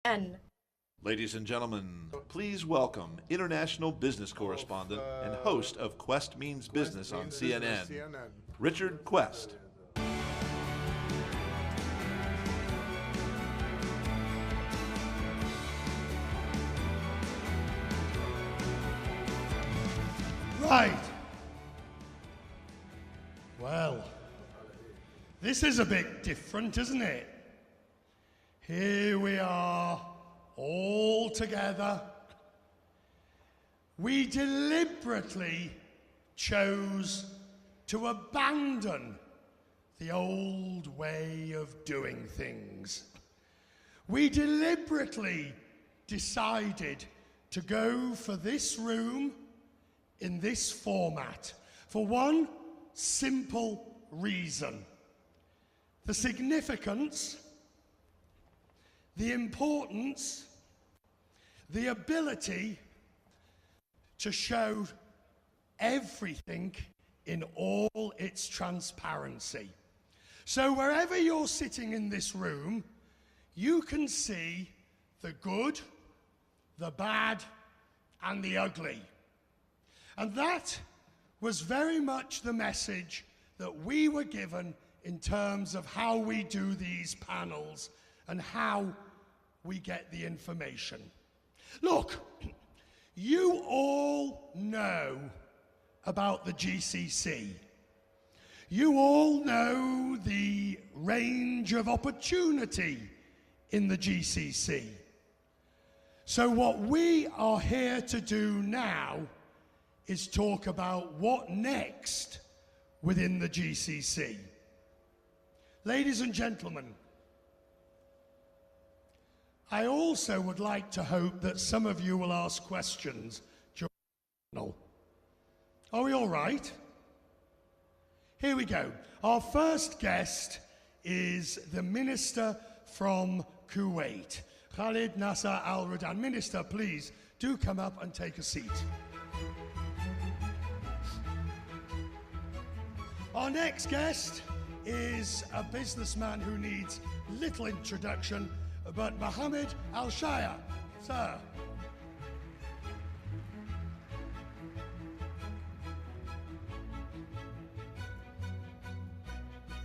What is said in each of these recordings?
CNN. Ladies and gentlemen, please welcome international business correspondent and host of Quest Means Business on CNN, Richard Quest. Right. Well, this is a bit different, isn't it? Here we are, all together. We deliberately chose to abandon the old way of doing things. We deliberately decided to go for this room in this format for one simple reason: the significance, the importance, the ability to show everything in all its transparency. So wherever you're sitting in this room, you can see the good, the bad, and the ugly. And that was very much the message that we were given in terms of how we do these panels and how we get the information. Look, you all know about the GCC. You all know the range of opportunity in the GCC. So what we are here to do now is talk about what next within the GCC. Ladies and gentlemen, I also would like to hope that some of you will ask questions during the panel. Are we all right? Here we go. Our first guest is the Minister from Kuwait, Khalid Nasser Al-Rudan. Minister, please do come up and take a seat. Our next guest is a businessman who needs little introduction, but Mohammed Al-Shaya. Sir.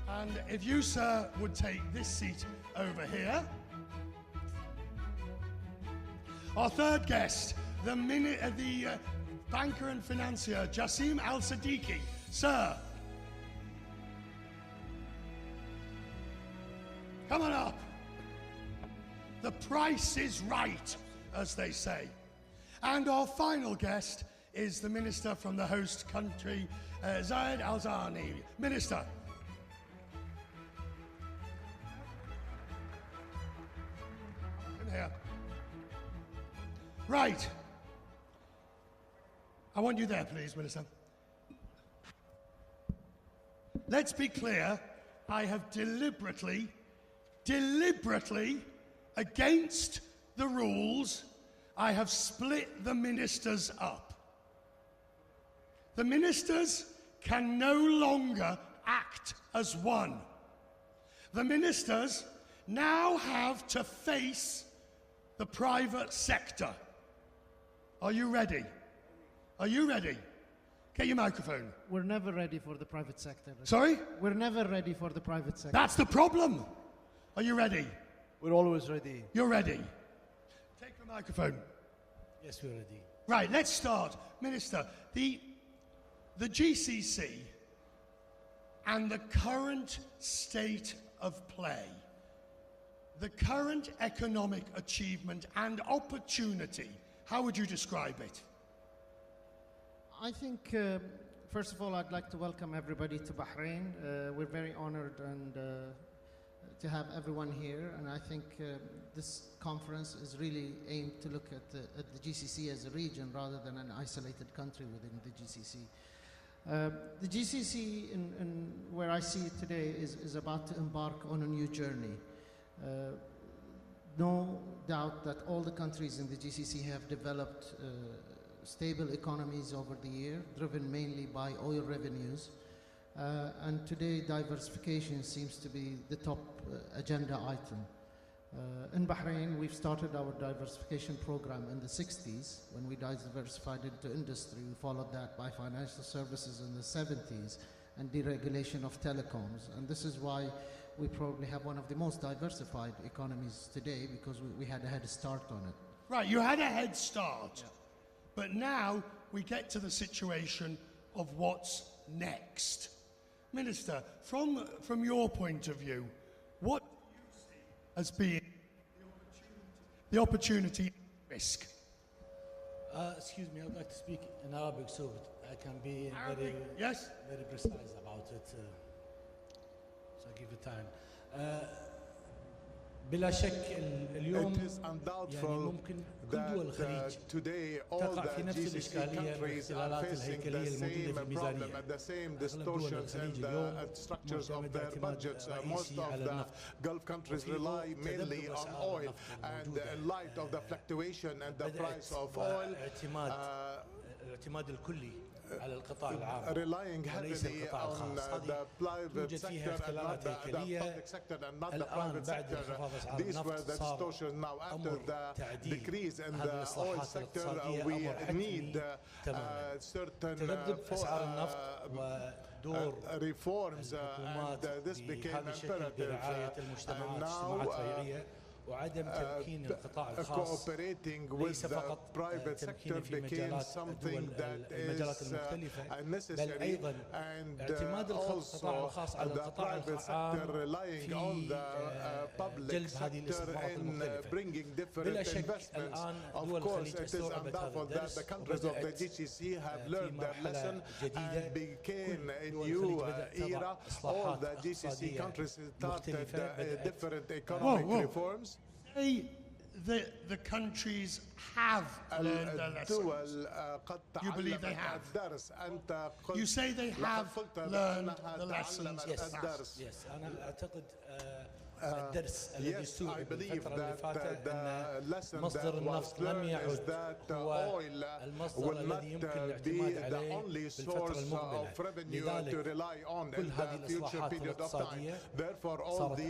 And if you, sir, would take this seat over here. Our third guest, the banker and financier, Jassim Alseddiqi. Sir. Come on up. The price is right, as they say. And our final guest is the minister from the host country, Zayed Al-Zani. Minister. In here. Right. I want you there, please, Minister. Let's be clear. I have deliberately, against the rules, I have split the ministers up. The ministers can no longer act as one. The ministers now have to face the private sector. Are you ready? Are you ready? Get your microphone. We're never ready for the private sector. Sorry? We're never ready for the private sector. That's the problem. Are you ready? We're always ready. You're ready. Take the microphone. Yes, we're ready. Right, let's start. Minister, the GCC and the current state of play, the current economic achievement and opportunity, how would you describe it? I think, first of all, I'd like to welcome everybody to Bahrain. We're very honored and to have everyone here, and I think this conference is really aimed to look at the GCC as a region rather than an isolated country within the GCC. The GCC, in where I see it today, is about to embark on a new journey. No doubt that all the countries in the GCC have developed stable economies over the year, driven mainly by oil revenues. And today, diversification seems to be the top agenda item. In Bahrain, we've started our diversification program in the 60s when we diversified into industry. We followed that by financial services in the 70s and deregulation of telecoms. And this is why we probably have one of the most diversified economies today, because we had a head start on it. Right, you had a head start. Yeah. But now we get to the situation of what's next. Minister, from your point of view, what do you see as being the opportunity risk? Excuse me, I'd like to speak in Arabic so I can be Arabic, very precise about it. So I give you time. بلا شك اليوم يعني ممكن كل دول الخليج تقع في نفس الإشكالية بالاختلالات الهيكلية الموجودة في الميزانية. أغلب دول الخليج اليوم معتمدة اعتماد رئيسي على النفط. وفي تذبذب أسعار النفط بدأت الاعتماد الكلي على القطاع العام وليس القطاع الخاص. هذه يوجد فيها اختلالات هيكلية. الآن بعد انخفاض أسعار النفط صار أمر تعديل هذه الإصلاحات الاقتصادية أمر حتمي تماما. تذبذب أسعار النفط ودور الحكومات بهذا الشكل برعاية المجتمعات اجتماعات ريعية وعدم تمكين القطاع الخاص ليس فقط تمكينه في المجالات المختلفة بل أيضا اعتماد القطاع الخاص على القطاع العام في جلب هذه الاستثمارات المختلفة. بلا شك الآن دول الخليج استوعبت هذا الدرس وبدأت في مرحلة جديدة. كل دول الخليج بدأت تضع إصلاحات اقتصادية مختلفة. The countries have learned their lessons. You believe they have? You say they have learned the lessons. Yes. أنا أعتقد الدرس الذي استوعب الفترة اللي فاتت أن مصدر النفط لم يعد هو المصدر الذي يمكن الاعتماد عليه بالفترة المقبلة. لذلك كل هذه الإصلاحات الاقتصادية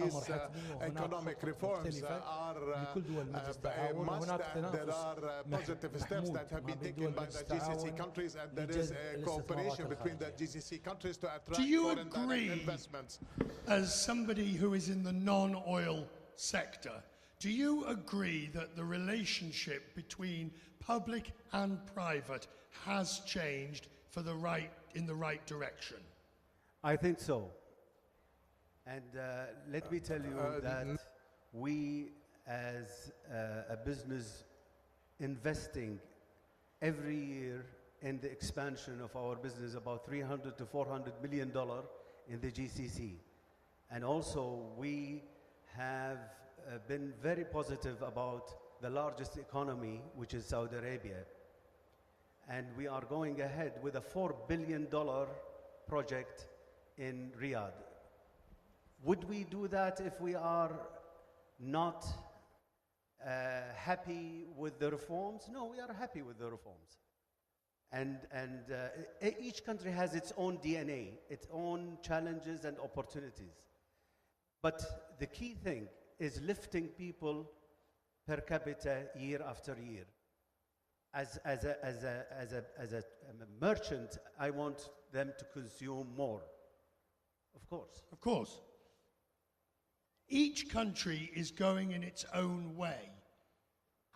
صارت أمر حتمي وهناك خطط مختلفة لكل دول مجلس التعاون وهناك تنافس محمود ما بين دول مجلس التعاون لجذب الاستثمارات الخارجية. Do you agree, as somebody who is in the non-oil sector, do you agree that the relationship between public and private has changed in the right direction? I think so. And let me tell you that we, as a business, investing every year in the expansion of our business about $300 to $400 million in the GCC. And also we have been very positive about the largest economy, which is Saudi Arabia. And we are going ahead with a $4 billion project in Riyadh. Would we do that if we are not happy with the reforms? No, we are happy with the reforms. And each country has its own DNA, its own challenges and opportunities. But the key thing is lifting people per capita year after year. As a merchant, I want them to consume more, of course. Of course. Each country is going in its own way.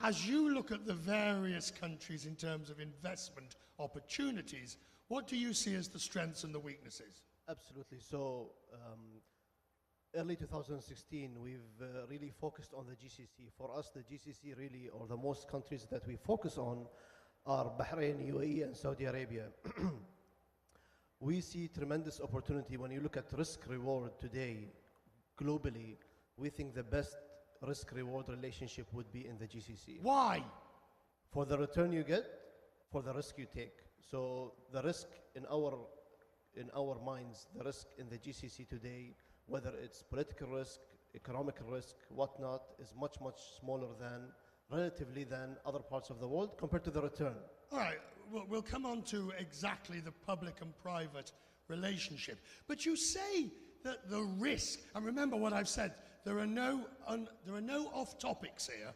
As you look at the various countries in terms of investment opportunities, what do you see as the strengths and the weaknesses? Absolutely. So, early 2016, we've really focused on the GCC. For us, the GCC really, or the most countries that we focus on, are Bahrain, UAE, and Saudi Arabia. We see tremendous opportunity when you look at risk-reward today, globally. We think the best risk-reward relationship would be in the GCC. Why? For the return you get, for the risk you take. So the risk in our minds, the risk in the GCC today, whether it's political risk, economic risk, whatnot, is much, much smaller relatively than other parts of the world compared to the return. All right, we'll come on to exactly the public and private relationship. But you say that the risk, and remember what I've said, there are no off topics here.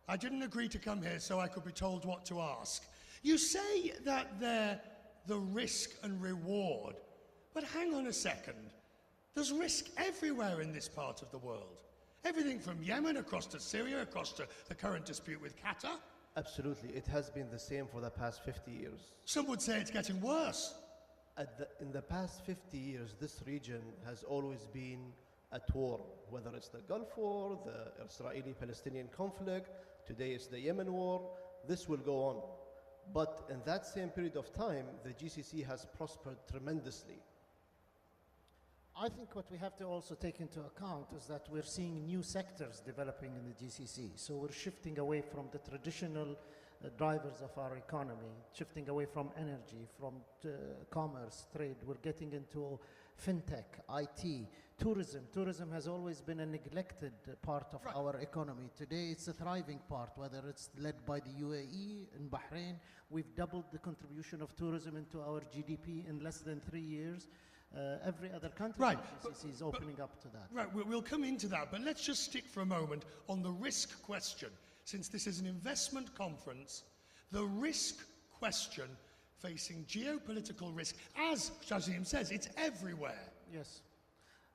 I didn't agree to come here so I could be told what to ask. You say that they're the risk and reward, but hang on a second. There's risk everywhere in this part of the world. Everything from Yemen across to Syria, across to the current dispute with Qatar. Absolutely, it has been the same for the past 50 years. Some would say it's getting worse. In the past 50 years, this region has always been at war, whether it's the Gulf War, the Israeli-Palestinian conflict, today it's the Yemen war, this will go on. But in that same period of time, the GCC has prospered tremendously. I think what we have to also take into account is that we're seeing new sectors developing in the GCC. So we're shifting away from the traditional drivers of our economy, shifting away from energy, from commerce, trade. We're getting into fintech, IT, tourism. Tourism has always been a neglected part of our economy. Today it's a thriving part, whether it's led by the UAE and Bahrain. We've doubled the contribution of tourism into our GDP in less than 3 years. Every other country in the GCC is opening up to that. Right, we'll come into that, but let's just stick for a moment on the risk question. Since this is an investment conference, the risk question facing geopolitical risk, as Jassim says, it's everywhere. Yes.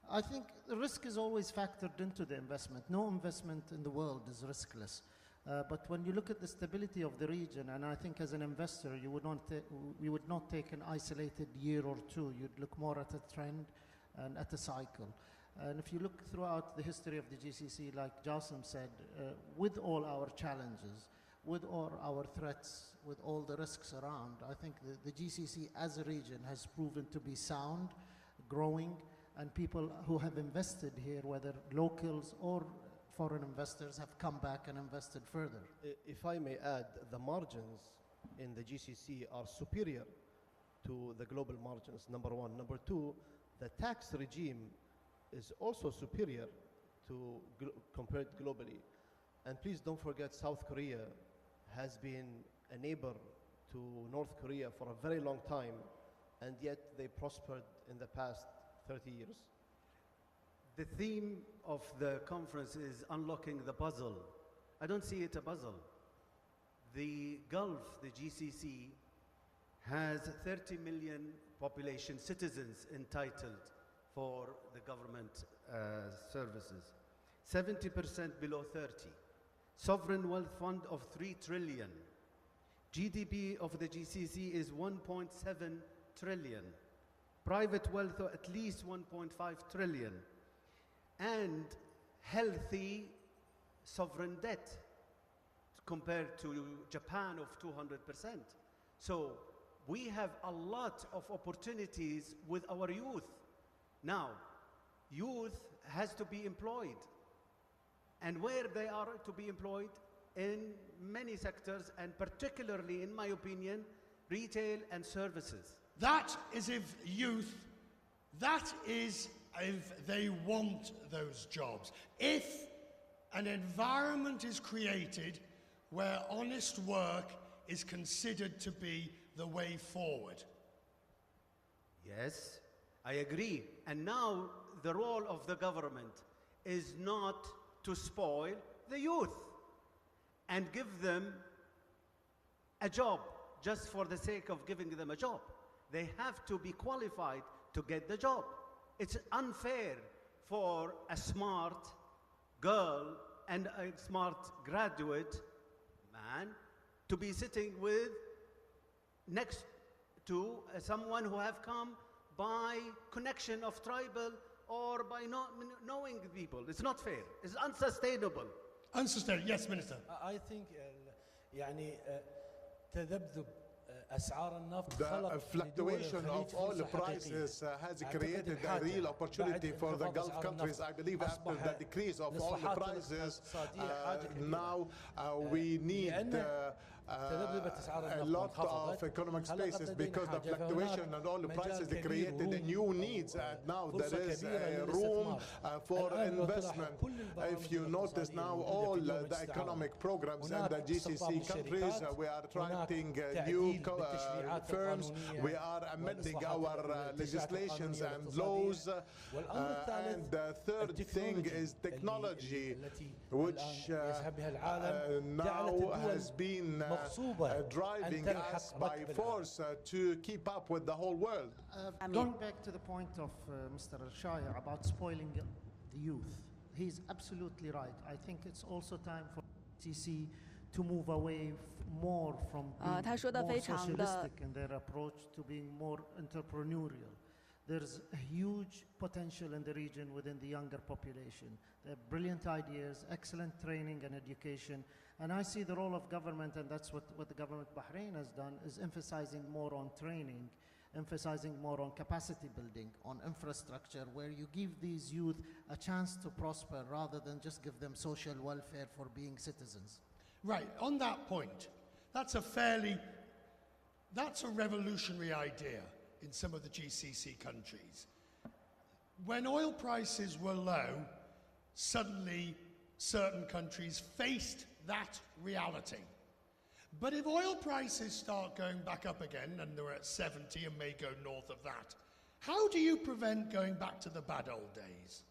I think the risk is always factored into the investment. No investment in the world is riskless. But when you look at the stability of the region, and I think as an investor, you would not take an isolated year or two. You'd look more at a trend and at a cycle. And if you look throughout the history of the GCC, like Jassim said, with all our challenges, with all our threats, with all the risks around, I think the GCC as a region has proven to be sound, growing, and people who have invested here, whether locals or foreign investors, have come back and invested further. If I may add, the margins in the GCC are superior to the global margins, number one. Number two, the tax regime is also superior to compared globally. And please don't forget, South Korea has been a neighbor to North Korea for a very long time, and yet they prospered in the past 30 years. The theme of the conference is unlocking the puzzle. I don't see it a puzzle. The Gulf, the GCC, has 30 million population citizens entitled for the government services, 70% below 30. Sovereign wealth fund of 3 trillion. GDP of the GCC is 1.7 trillion. Private wealth of at least 1.5 trillion. And healthy sovereign debt compared to Japan of 200%. So we have a lot of opportunities with our youth. Now, youth has to be employed. And where they are to be employed? In many sectors, and particularly, in my opinion, retail and services. That is if youth, that is if they want those jobs. If an environment is created where honest work is considered to be the way forward. Yes, I agree. And now the role of the government is not to spoil the youth and give them a job just for the sake of giving them a job. They have to be qualified to get the job. It's unfair for a smart girl and a smart graduate man to be sitting with next to someone who have come by connection of tribal or by not knowing people. It's not fair. It's unsustainable. Unsustainable. Yes, Minister. I think يعني تذبذب أسعار النفط The fluctuation of oil prices has created a real opportunity for the Gulf countries. I believe after the decrease of oil prices, now we need a lot of economic spaces because the fluctuation and all the prices created new needs, and now there is room for investment. If you notice now all the economic programs in the GCC countries, we are attracting new firms, we are amending our legislations and laws, and the third thing is technology, which now has been driving us by force to keep up with the whole world. Going back to the point of Mr. Al-Shaya about spoiling the youth, he's absolutely right. I think it's also time for GCC to move away more from being more socialistic in their approach to being more entrepreneurial. There's a huge potential in the region within the younger population. They have brilliant ideas, excellent training and education. And I see the role of government, and that's what the government of Bahrain has done, is emphasizing more on training, emphasizing more on capacity building, on infrastructure, where you give these youth a chance to prosper rather than just give them social welfare for being citizens. Right, on that point, that's a revolutionary idea in some of the GCC countries. When oil prices were low, suddenly certain countries faced that reality. But if oil prices start going back up again, and they're at 70 and may go north of that, how do you prevent going back to the bad old days?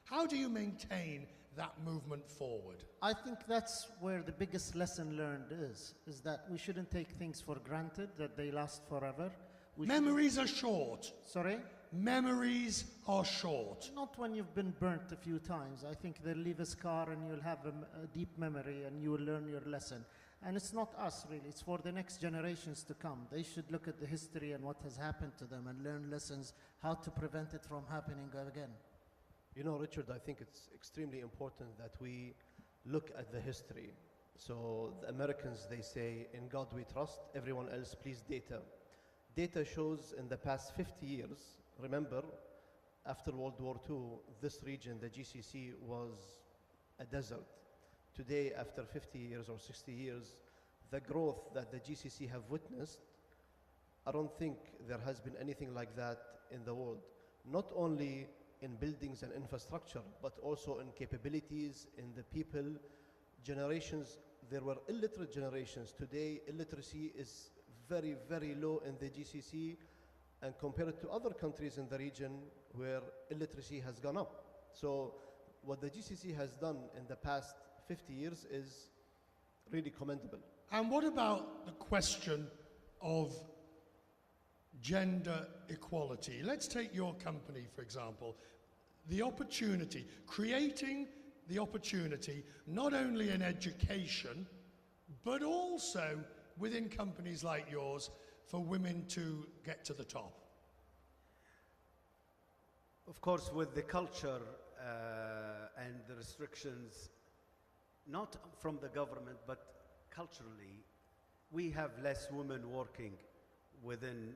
How do you maintain that movement forward? I think that's where the biggest lesson learned is that we shouldn't take things for granted, that they last forever. Memories are short. Sorry? Memories are short. Not when you've been burnt a few times. I think they'll leave a scar and you'll have a deep memory and you will learn your lesson. And it's not us, really. It's for the next generations to come. They should look at the history and what has happened to them and learn lessons, how to prevent it from happening again. You know, Richard, I think it's extremely important that we look at the history. So the Americans, they say, in God we trust, everyone else please data. Data shows in the past 50 years, remember, after World War II, this region, the GCC, was a desert. Today, after 50 years or 60 years, the growth that the GCC have witnessed, I don't think there has been anything like that in the world. Not only in buildings and infrastructure, but also in capabilities, in the people, generations. There were illiterate generations. Today, illiteracy is very, very low in the GCC, and compared to other countries in the region where illiteracy has gone up. So what the GCC has done in the past 50 years is really commendable. And what about the question of gender equality? Let's take your company, for example. The opportunity, creating the opportunity, not only in education, but also within companies like yours, for women to get to the top. Of course, with the culture and the restrictions, not from the government, but culturally, we have less women working within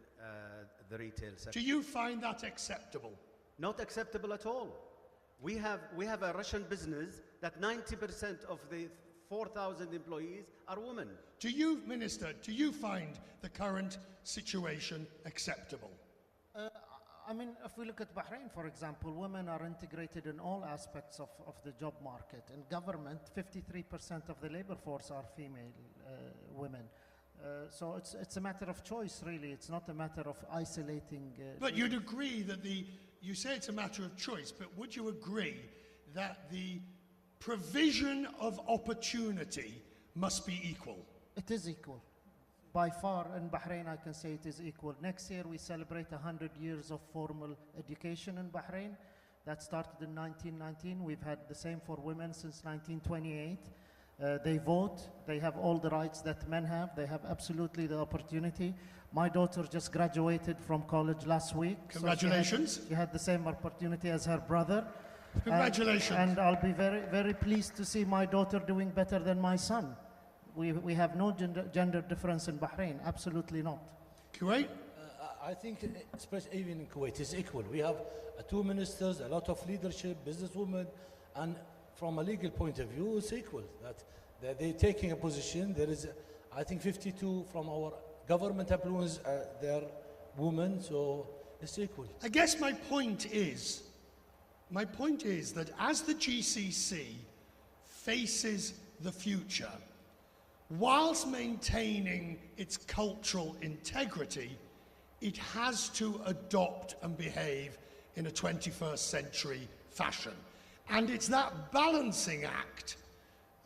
the retail sector. Do you find that acceptable? Not acceptable at all. We have a Russian business that 90% of the 4,000 employees are women. Do you, Minister, do you find the current situation acceptable? I mean, if we look at Bahrain, for example, women are integrated in all aspects of the job market. In government, 53% of the labor force are female women. So it's a matter of choice, really. It's not a matter of isolating. But you'd agree that you say it's a matter of choice, but would you agree that the provision of opportunity must be equal? It is equal. By far, in Bahrain, I can say it is equal. Next year, we celebrate 100 years of formal education in Bahrain. That started in 1919. We've had the same for women since 1928. They vote. They have all the rights that men have. They have absolutely the opportunity. My daughter just graduated from college last week. Congratulations. So she had the same opportunity as her brother. Congratulations. And I'll be very, very pleased to see my daughter doing better than my son. We have no gender difference in Bahrain, absolutely not. Kuwait? I think, especially even in Kuwait, it's equal. We have two ministers, a lot of leadership, businesswomen, and from a legal point of view, it's equal. That they're taking a position. There is I think 52 from our government employees, they're women, so it's equal. I guess my point is that as the GCC faces the future, whilst maintaining its cultural integrity, it has to adopt and behave in a 21st century fashion. And it's that balancing act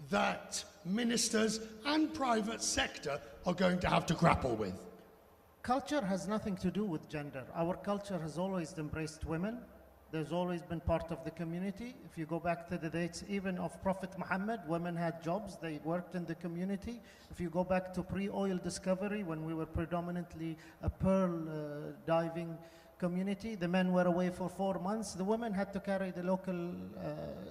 that ministers and private sector are going to have to grapple with. Culture has nothing to do with gender. Our culture has always embraced women. There's always been part of the community. If you go back to the dates even of Prophet Muhammad, women had jobs, they worked in the community. If you go back to pre-oil discovery, when we were predominantly a pearl diving community, the men were away for 4 months, the women had to carry the local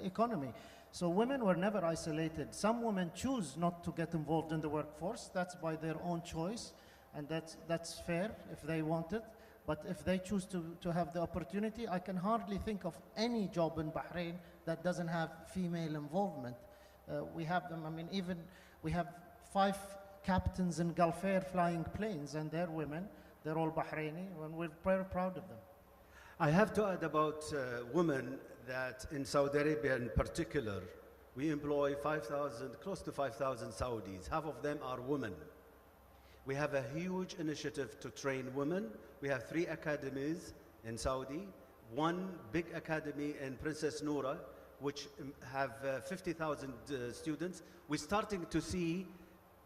economy. So women were never isolated. Some women choose not to get involved in the workforce. That's by their own choice, and that's fair if they want it. But if they choose to have the opportunity, I can hardly think of any job in Bahrain that doesn't have female involvement. We have them, I mean, even we have 5 captains in Gulf Air flying planes, and they're women. They're all Bahraini, and we're very proud of them. I have to add about women that in Saudi Arabia in particular, we employ 5,000, close to 5,000 Saudis. Half of them are women. We have a huge initiative to train women. We have 3 academies in Saudi, 1 big academy in Princess Noura, which have 50,000 students. We're starting to see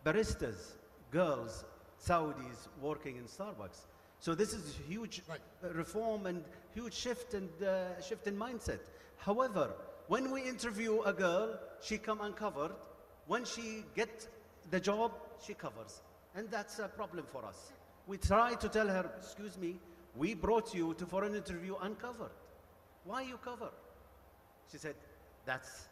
baristas, girls, Saudis working in Starbucks. So this is a huge reform and huge shift in mindset. However, when we interview a girl, she come uncovered. When she gets the job, she covers. And that's a problem for us. We try to tell her, excuse me, we brought you for an interview uncovered. Why you cover? She said, that's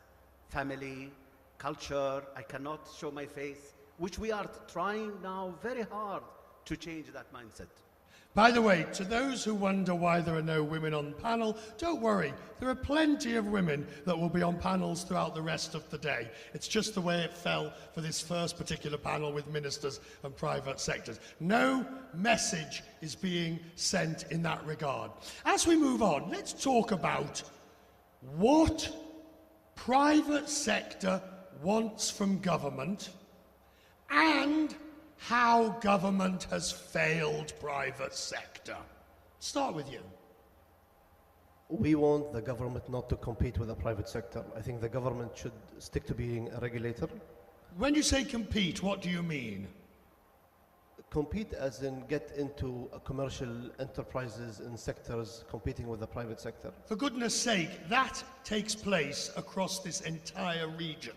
family, culture, I cannot show my face, which we are trying now very hard to change that mindset. By the way, to those who wonder why there are no women on panel, don't worry. There are plenty of women that will be on panels throughout the rest of the day. It's just the way it fell for this first particular panel with ministers and private sectors. No message is being sent in that regard. As we move on, let's talk about what private sector wants from government and how government has failed private sector. Start with you. We want the government not to compete with the private sector. I think the government should stick to being a regulator. When you say compete, what do you mean? Compete as in get into commercial enterprises and sectors competing with the private sector. For goodness sake, that takes place across this entire region.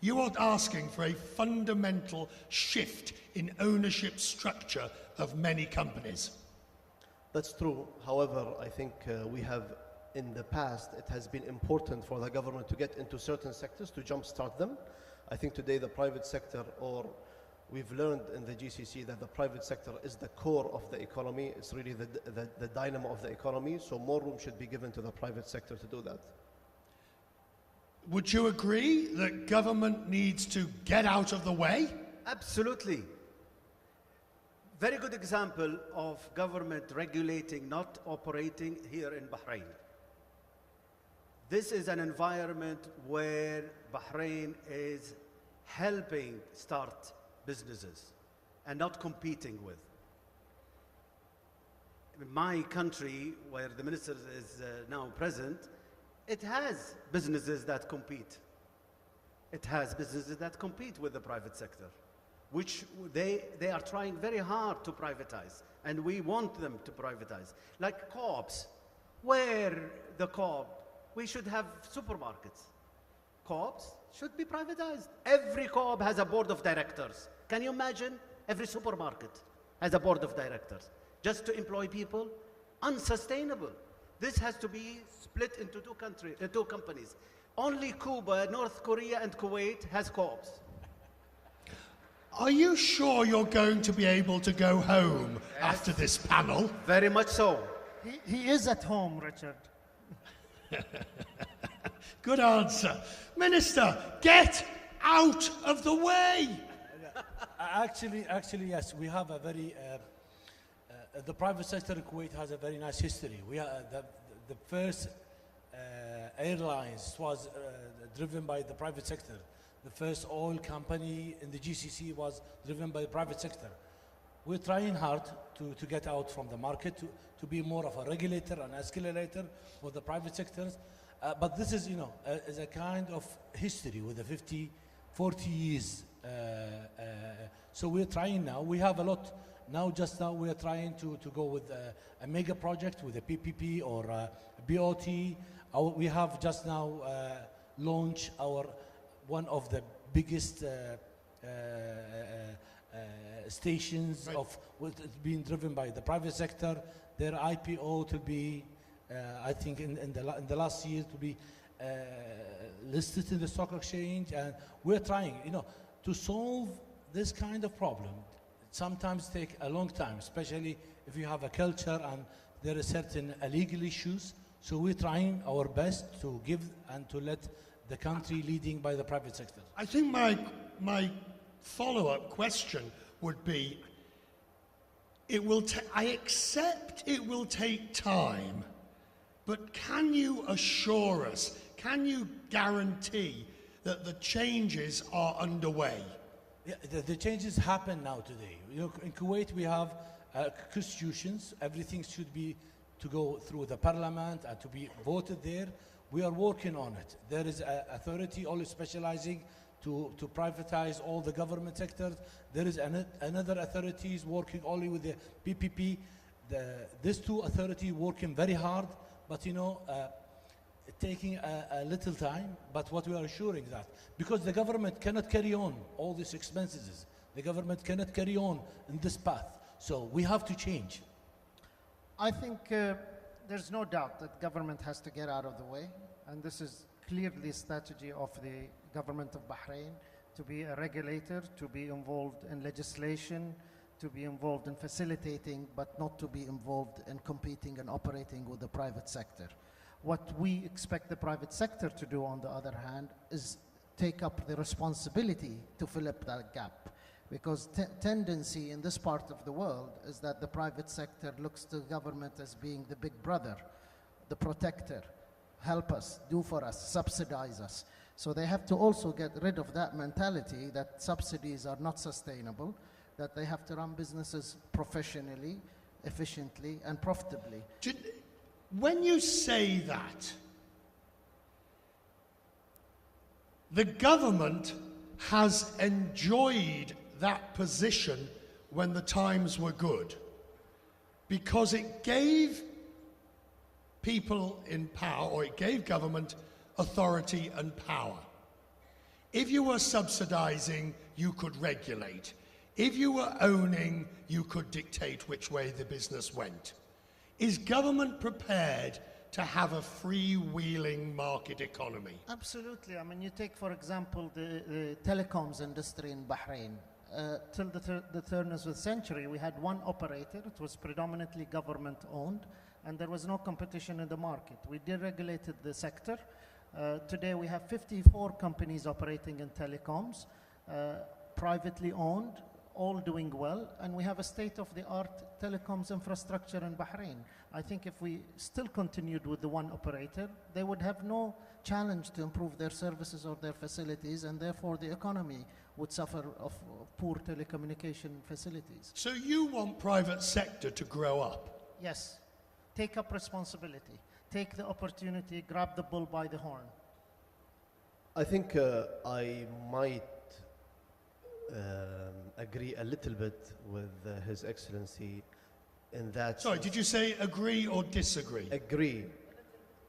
You are asking for a fundamental shift in ownership structure of many companies. That's true. However, I think we have, in the past, it has been important for the government to get into certain sectors to jumpstart them. I think today the private sector, or we've learned in the GCC that the private sector is the core of the economy. It's really the dynamo of the economy. So more room should be given to the private sector to do that. Would you agree that government needs to get out of the way? Absolutely. Very good example of government regulating, not operating here in Bahrain. This is an environment where Bahrain is helping start businesses and not competing with. In my country, where the minister is now present, it has businesses that compete. It has businesses that compete with the private sector, which they are trying very hard to privatize, and we want them to privatize. Like co-ops, where the co-op, we should have supermarkets. Co-ops should be privatized. Every co-op has a board of directors. Can you imagine? Every supermarket has a board of directors. Just to employ people? Unsustainable. This has to be split into two companies. Only Cuba, North Korea, and Kuwait has co-ops. Are you sure you're going to be able to go home after this panel? Very much so. He is at home, Richard. Good answer. Minister, get out of the way. Actually, yes. We have a very the private sector in Kuwait has a very nice history. We are the first airlines was driven by the private sector. The first oil company in the GCC was driven by the private sector. We're trying hard to get out from the market, to be more of a regulator and escalator for the private sectors. But this is, is a kind of history with the 40 years. So we're trying now. We have a lot. Just now we are trying to go with a mega project with a PPP or a BOT. We have just now launched one of the biggest stations of being driven by the private sector. Their IPO to be, I think, in the last year to be listed in the stock exchange, and we're trying, to solve this kind of problem. Sometimes take a long time, especially if you have a culture and there are certain illegal issues. So we're trying our best to give and to let the country leading by the private sector. I think my follow-up question would be, I accept it will take time, but can you assure us, can you guarantee that the changes are underway? Yeah, the changes happen now today. In Kuwait we have constitutions. Everything should be to go through the parliament and to be voted there. We are working on it. There is an authority only specializing to privatize all the government sectors. There is another authorities working only with the PPP. These two authorities working very hard, but taking a little time. But what we are assuring that, because the government cannot carry on all these expenses, the government cannot carry on in this path. So we have to change. I think there's no doubt that government has to get out of the way, and this is clearly a strategy of the government of Bahrain, to be a regulator, to be involved in legislation, to be involved in facilitating, but not to be involved in competing and operating with the private sector. What we expect the private sector to do, on the other hand, is take up the responsibility to fill up that gap. Because tendency in this part of the world is that the private sector looks to government as being the big brother, the protector, help us, do for us, subsidize us. So they have to also get rid of that mentality that subsidies are not sustainable, that they have to run businesses professionally, efficiently, and profitably. When you say that, the government has enjoyed that position when the times were good, because it gave people in power, or it gave government authority and power. If you were subsidizing, you could regulate. If you were owning, you could dictate which way the business went. Is government prepared to have a freewheeling market economy? Absolutely. I mean, you take, for example, the telecoms industry in Bahrain. Till the turn of the century, we had one operator. It was predominantly government-owned, and there was no competition in the market. We deregulated the sector. Today, we have 54 companies operating in telecoms, privately owned, all doing well, and we have a state-of-the-art telecoms infrastructure in Bahrain. I think if we still continued with the one operator, they would have no challenge to improve their services or their facilities, and therefore the economy would suffer of poor telecommunication facilities. So you want private sector to grow up? Yes. Take up responsibility. Take the opportunity, grab the bull by the horn. I think I might agree a little bit with His Excellency in that. Sorry, did you say agree or disagree? Agree.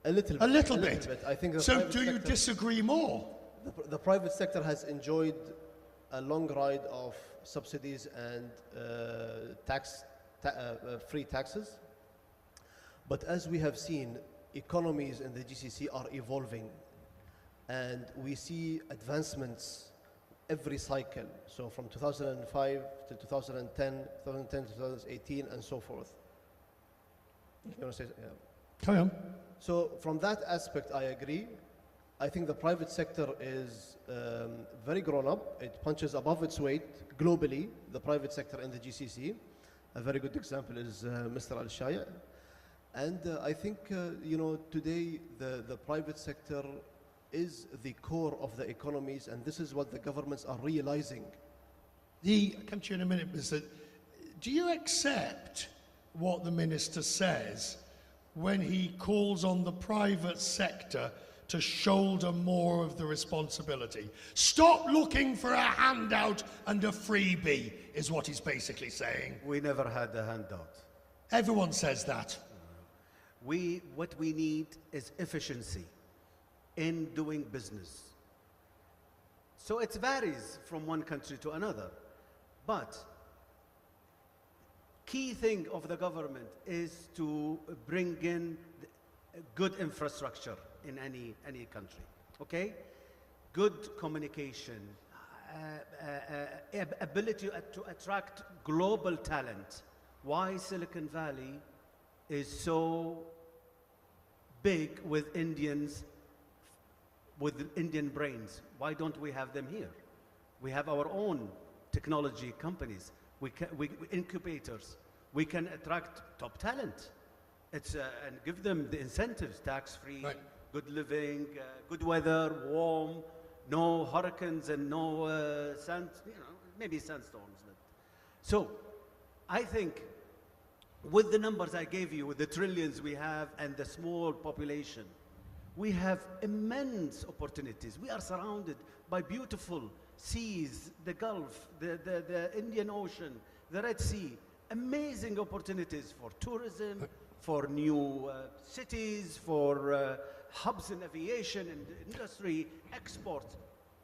A little bit. A little bit. I think so do you disagree more? The private sector has enjoyed a long ride of subsidies and free taxes. But as we have seen, economies in the GCC are evolving, and we see advancements every cycle. So from 2005 to 2010, 2010 to 2018, and so forth. You want to say? Yeah. Carry on. So from that aspect, I agree. I think the private sector is very grown up. It punches above its weight globally, the private sector in the GCC. A very good example is Mr. Al-Shaya. And I think, today the private sector is the core of the economies, and this is what the governments are realizing. I'll come to you in a minute, Mr. Do you accept what the minister says when he calls on the private sector to shoulder more of the responsibility? Stop looking for a handout and a freebie, is what he's basically saying. We never had a handout. Everyone says that. What we need is efficiency in doing business. So it varies from one country to another. But key thing of the government is to bring in good infrastructure in any country, okay? Good communication, ability to attract global talent. Why Silicon Valley is so big with Indians, with Indian brains? Why don't we have them here? We have our own technology companies, we incubators. We can attract top talent. And give them the incentives, tax-free, right, good living, good weather, warm, no hurricanes and no maybe sandstorms. So I think with the numbers I gave you, with the trillions we have and the small population, we have immense opportunities. We are surrounded by beautiful seas, the Gulf, the Indian Ocean, the Red Sea. Amazing opportunities for tourism, for new cities, for hubs in aviation and industry, export,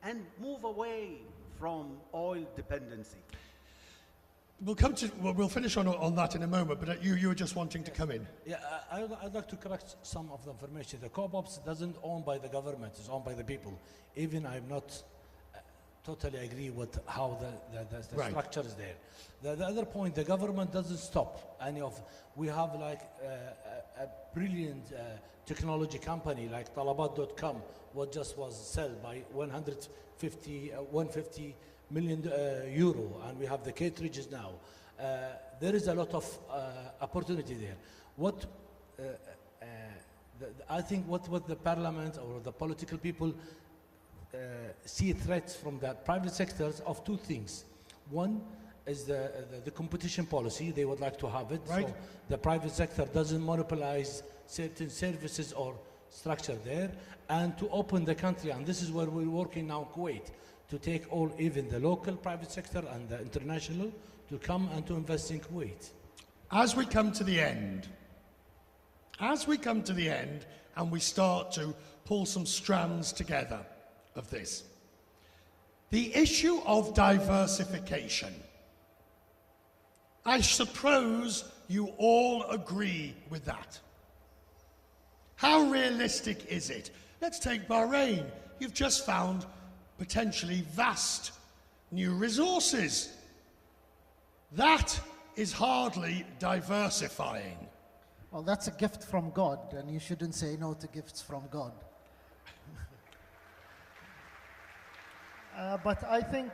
and move away from oil dependency. We'll finish on that in a moment, but you were just wanting to come in. Yeah, I'd like to correct some of the information. The co-ops doesn't own by the government, it's owned by the people. Even I'm not totally agree with how the right structure is there. The other point, the government doesn't stop any of. We have like a brilliant technology company like Talabat.com, what just was sold by 150 million euro, and we have the cartridges now. There is a lot of opportunity there. I think what the parliament or the political people see threats from the private sectors of two things. One is the competition policy. They would like to have it. Right. So the private sector doesn't monopolize certain services or structure there, and to open the country. And this is where we're working now in Kuwait, to take even the local private sector and the international to come and to invest in Kuwait. As we come to the end, and we start to pull some strands together of this, the issue of diversification, I suppose you all agree with that. How realistic is it? Let's take Bahrain. You've just found potentially vast new resources. That is hardly diversifying. Well, that's a gift from God, and you shouldn't say no to gifts from God. But I think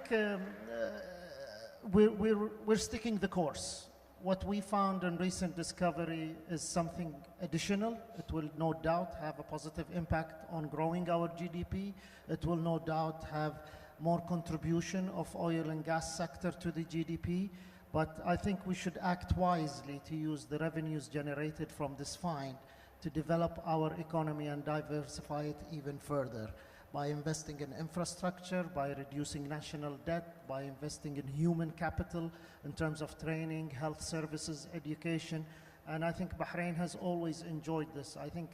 we're sticking the course. What we found in recent discovery is something additional. It will no doubt have a positive impact on growing our GDP. It will no doubt have more contribution of oil and gas sector to the GDP. But I think we should act wisely to use the revenues generated from this find to develop our economy and diversify it even further, by investing in infrastructure, by reducing national debt, by investing in human capital in terms of training, health services, education. And I think Bahrain has always enjoyed this. I think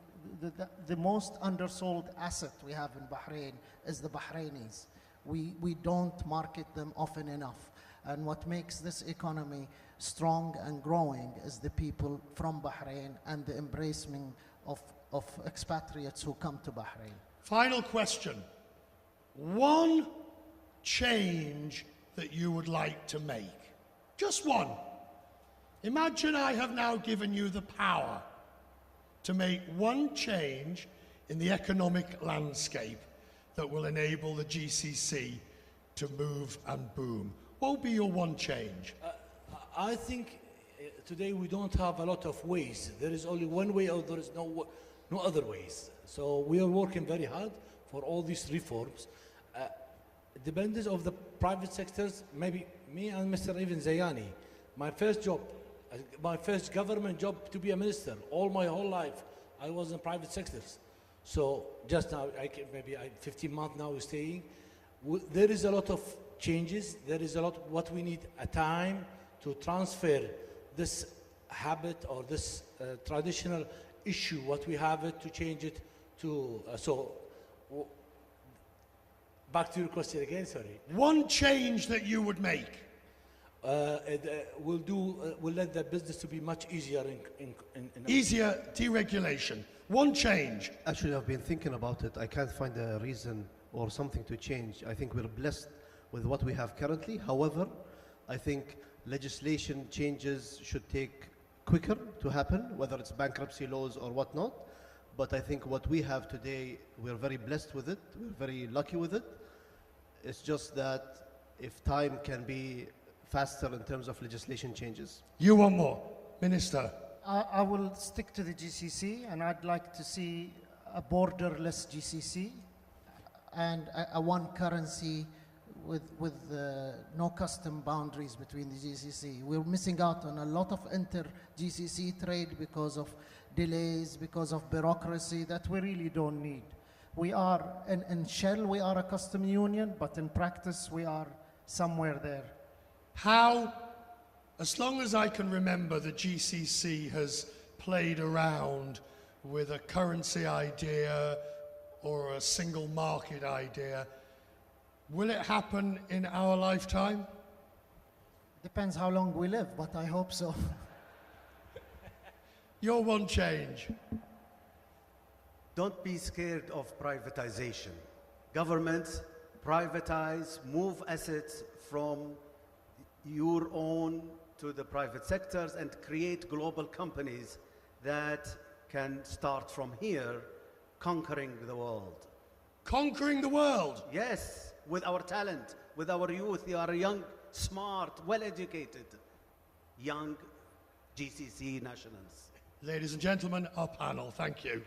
the most undersold asset we have in Bahrain is the Bahrainis. We don't market them often enough. And what makes this economy strong and growing is the people from Bahrain and the embracing of expatriates who come to Bahrain. Final question. One change that you would like to make. Just one. Imagine I have now given you the power to make one change in the economic landscape that will enable the GCC to move and boom? What will be your one change? I think today we don't have a lot of ways. There is only one way, or there is no other ways. So we are working very hard for all these reforms. Dependence of the private sectors, maybe me and Mr. Even Zayani, my first job, my first government job to be a minister, all my whole life, I was in private sectors. So just now, maybe 15 months now staying. There is a lot of changes. There is a lot, what we need a time to transfer this habit or this traditional issue, what we have it, to change it to, back to your question again, sorry. One change that you would make? We'll let the business to be much easier easier deregulation. One change. Actually, I've been thinking about it. I can't find a reason or something to change. I think we're blessed with what we have currently. However, I think legislation changes should take quicker to happen, whether it's bankruptcy laws or whatnot. But I think what we have today, we're very blessed with it. We're very lucky with it. It's just that if time can be faster in terms of legislation changes. You want more? Minister. I will stick to the GCC, and I'd like to see a borderless GCC and a one currency with no custom boundaries between the GCC. We're missing out on a lot of inter-GCC trade because of delays, because of bureaucracy that we really don't need. We are, in shell, we are a custom union, but in practice, we are somewhere there. How, as long as I can remember, the GCC has played around with a currency idea or a single market idea. Will it happen in our lifetime? Depends how long we live, but I hope so. Your one change. Don't be scared of privatization. Governments privatize, move assets from your own to the private sectors and create global companies that can start from here, conquering the world. Conquering the world? Yes, with our talent, with our youth. They are young, smart, well-educated, young GCC nationals. Ladies and gentlemen, our panel, thank you.